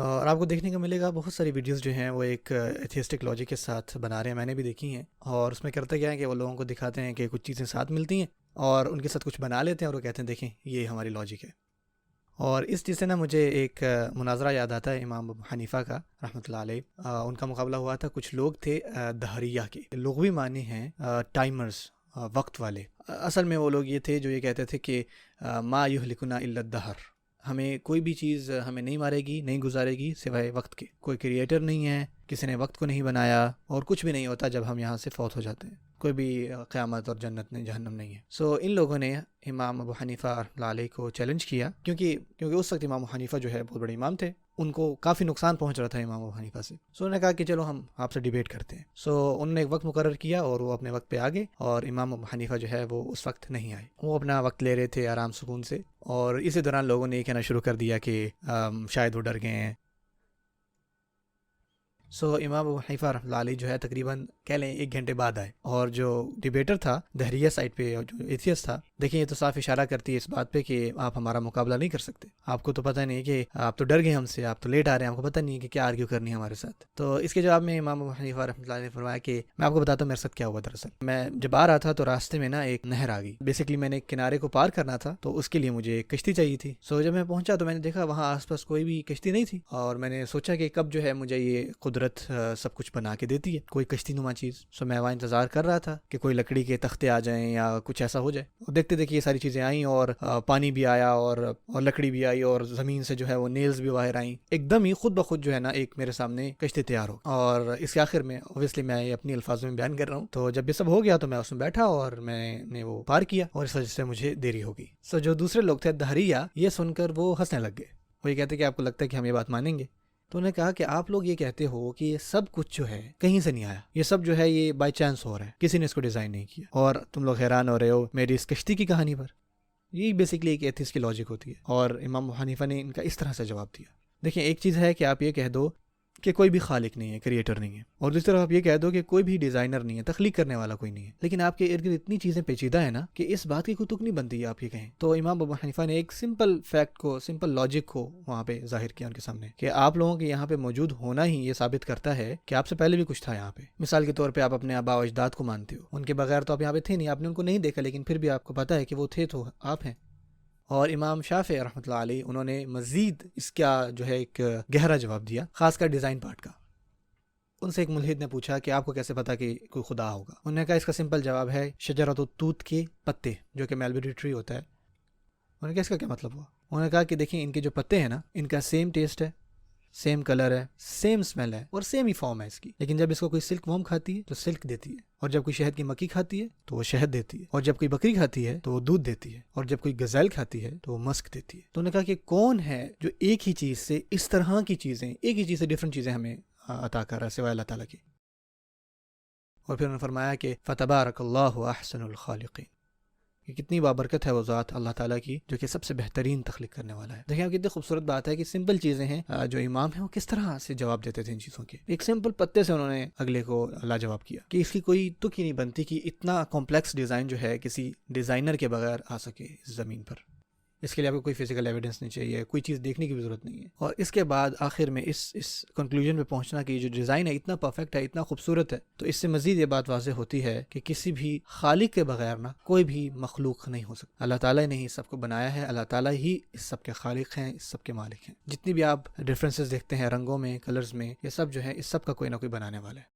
اور آپ کو دیکھنے کو ملے گا بہت ساری ویڈیوز جو ہیں وہ ایک ایتھیسٹک لاجک کے ساتھ بنا رہے ہیں، میں نے بھی دیکھی ہیں، اور اس میں کرتے کیا ہے کہ وہ لوگوں کو دکھاتے ہیں کہ کچھ چیزیں ساتھ ملتی ہیں اور ان کے ساتھ کچھ بنا لیتے ہیں اور وہ کہتے ہیں دیکھیں یہ ہماری لاجک ہے۔ اور اس چیز سے نا مجھے ایک مناظرہ یاد آتا ہے امام ابو حنیفہ کا رحمۃ اللہ علیہ۔ ان کا مقابلہ ہوا تھا، کچھ لوگ تھے دہریہ کے، لغوی معنی ہیں ٹائمرز، وقت والے۔ اصل میں وہ لوگ یہ تھے جو یہ کہتے تھے کہ ما یہلکنا الا الدہر، ہمیں کوئی بھی چیز ہمیں نہیں مارے گی، نہیں گزارے گی سوائے وقت کے، کوئی کریٹر نہیں ہے، کسی نے وقت کو نہیں بنایا، اور کچھ بھی نہیں ہوتا جب ہم یہاں سے فوت ہو جاتے ہیں، کوئی بھی قیامت اور جنت نہیں، جہنم نہیں ہے۔ ان لوگوں نے امام ابو حنیفہ رحمۃ اللہ علیہ کو چیلنج کیا، کیونکہ اس وقت امام ابو حنیفہ جو ہے بہت بڑے امام تھے، ان کو کافی نقصان پہنچ رہا تھا امام ابو حنیفہ سے۔ انہوں نے کہا کہ چلو ہم آپ سے ڈیبیٹ کرتے ہیں۔ انہوں نے ایک وقت مقرر کیا اور وہ اپنے وقت پہ آ گئے، اور امام ابو حنیفہ جو ہے وہ اس وقت نہیں آئے، وہ اپنا وقت لے رہے تھے آرام سکون سے، اور اسی دوران لوگوں نے یہ کہنا شروع کر دیا کہ شاید وہ ڈر گئے ہیں۔ امام ابو حنیفہ رحمۃ اللہ علیہ جو ہے تقریباً کہہ لیں 1 گھنٹے بعد آئے، اور جو ڈیبیٹر تھا دہریہ سائڈ پہ، اور جو ایتھیسٹ تھا، دیکھیں یہ تو صاف اشارہ کرتی ہے اس بات پہ کہ آپ ہمارا مقابلہ نہیں کر سکتے، آپ کو تو پتہ نہیں کہ آپ تو ڈر گئے ہم سے، آپ تو لیٹ آ رہے ہیں، آپ کو پتہ نہیں ہے کہ کیا آرگیو کرنی ہے ہمارے ساتھ۔ تو اس کے جواب میں امام ابو حنیفہ رحمۃ اللہ علیہ نے فرمایا کہ میں آپ کو بتاتا ہوں میرے ساتھ کیا ہوا۔ دراصل میں جب آ رہا تھا تو راستے میں نا ایک نہر آ گئی، بیسکلی میں نے ایک کنارے کو پار کرنا تھا، تو اس کے لیے مجھے ایک کشتی چاہیے تھی۔ جب میں پہنچا تو میں نے دیکھا وہاں آس پاس کوئی بھی کشتی نہیں تھی، اور میں نے سوچا کہ کب جو ہے مجھے یہ قدرت سب کچھ بنا کے دیتی ہے، کوئی کشتی نما چیز۔ میں وہاں انتظار کر رہا تھا کہ کوئی لکڑی کے تختے آ جائیں یا کچھ ایسا ہو جائے، اور دیکھتے دیکھتے یہ ساری چیزیں آئیں، اور پانی بھی آیا، اور لکڑی بھی آئی، اور زمین سے جو ہے وہ نیلز بھی باہر آئیں، ایک دم ہی خود بخود جو ہے نا ایک میرے سامنے کشتی تیار ہو۔ اور اس کے آخر میں اوبویسلی میں یہ اپنی الفاظوں میں بیان کر رہا ہوں، تو جب یہ سب ہو گیا تو میں اس میں بیٹھا اور میں نے وہ پار کیا، اور اس وجہ سے مجھے دیری ہو گئی۔ جو دوسرے لوگ تھے دہریہ، یہ سن کر وہ ہنسنے لگ گئے، وہ یہ کہتے کہ آپ کو لگتا ہے کہ ہم یہ بات مانیں گے؟ تو انہوں نے کہا کہ آپ لوگ یہ کہتے ہو کہ یہ سب کچھ جو ہے کہیں سے نہیں آیا، یہ سب جو ہے یہ بائی چانس ہو رہا ہے، کسی نے اس کو ڈیزائن نہیں کیا، اور تم لوگ حیران ہو رہے ہو میری اس کشتی کی کہانی پر۔ یہ بیسکلی ایک ایتھیسٹ کی لاجک ہوتی ہے، اور امام ابو حنیفہ نے ان کا اس طرح سے جواب دیا۔ دیکھیں ایک چیز ہے کہ آپ یہ کہہ دو کہ کوئی بھی خالق نہیں ہے، کریٹر نہیں ہے، اور دوسری طرف آپ یہ کہہ دو کہ کوئی بھی ڈیزائنر نہیں ہے، تخلیق کرنے والا کوئی نہیں ہے، لیکن آپ کے ارد گرد اتنی چیزیں پیچیدہ ہیں نا کہ اس بات کی کوئی تک نہیں بنتی ہے آپ یہ کہیں۔ تو امام ابو حنیفہ نے ایک سمپل فیکٹ کو، سمپل لاجک کو وہاں پہ ظاہر کیا ان کے سامنے، کہ آپ لوگوں کے یہاں پہ موجود ہونا ہی یہ ثابت کرتا ہے کہ آپ سے پہلے بھی کچھ تھا یہاں پہ۔ مثال کے طور پہ آپ اپنے آباء و اجداد کو مانتے ہو، ان کے بغیر تو آپ یہاں پہ تھے نہیں، آپ نے ان کو نہیں دیکھا، لیکن پھر بھی آپ کو پتا ہے کہ وہ تھے تو آپ ہیں۔ اور امام شافعی رحمۃ اللہ علیہ انہوں نے مزید اس کا جو ہے ایک گہرا جواب دیا، خاص کر ڈیزائن پارٹ کا۔ ان سے ایک ملحد نے پوچھا کہ آپ کو کیسے پتا کہ کوئی خدا ہوگا؟ انہوں نے کہا اس کا سمپل جواب ہے شجرۃ التوت کے پتے، جو کہ میلبری ٹری ہوتا ہے۔ انہوں نے کہا اس کا کیا مطلب ہوا؟ انہوں نے کہا کہ دیکھیں ان کے جو پتے ہیں نا، ان کا سیم ٹیسٹ ہے، سیم کلر ہے، سیم اسمیل ہے، اور سیم ہی فارم ہے اس کی، لیکن جب اس کو کوئی سلک وارم کھاتی ہے تو سلک دیتی ہے، اور جب کوئی شہد کی مکھی کھاتی ہے تو وہ شہد دیتی ہے، اور جب کوئی بکری کھاتی ہے تو وہ دودھ دیتی ہے، اور جب کوئی غزال کھاتی ہے تو وہ مسک دیتی ہے۔ تو انہوں نے کہا کہ کون ہے جو ایک ہی چیز سے اس طرح کی چیزیں، ایک ہی چیز سے ڈفرنٹ چیزیں ہمیں عطا کر رہا ہے سوائے اللہ تعالیٰ کے؟ اور پھر انہوں نے فرمایا کہ فتبارک اللہ احسن الخالقین، کہ کتنی بابرکت ہے وہ ذات اللہ تعالیٰ کی جو کہ سب سے بہترین تخلیق کرنے والا ہے۔ دیکھیں آپ کتنی خوبصورت بات ہے کہ سمپل چیزیں ہیں، جو امام ہیں وہ کس طرح سے جواب دیتے تھے ان چیزوں کے، ایک سمپل پتے سے انہوں نے اگلے کو لاجواب کیا، کہ اس کی کوئی تک ہی نہیں بنتی کہ اتنا کمپلیکس ڈیزائن جو ہے کسی ڈیزائنر کے بغیر آ سکے اس زمین پر۔ اس کے لیے آپ کو کوئی فزیکل ایویڈنس نہیں چاہیے، کوئی چیز دیکھنے کی بھی ضرورت نہیں ہے، اور اس کے بعد آخر میں اس کنکلوژن پہ پہنچنا کہ جو ڈیزائن ہے اتنا پرفیکٹ ہے، اتنا خوبصورت ہے، تو اس سے مزید یہ بات واضح ہوتی ہے کہ کسی بھی خالق کے بغیر نا کوئی بھی مخلوق نہیں ہو سکتا۔ اللہ تعالیٰ نے ہی سب کو بنایا ہے، اللہ تعالیٰ ہی اس سب کے خالق ہیں، اس سب کے مالک ہیں۔ جتنی بھی آپ ڈفرینسز دیکھتے ہیں رنگوں میں، کلرز میں، یہ سب جو ہے اس سب کا کوئی نہ کوئی بنانے والا ہے۔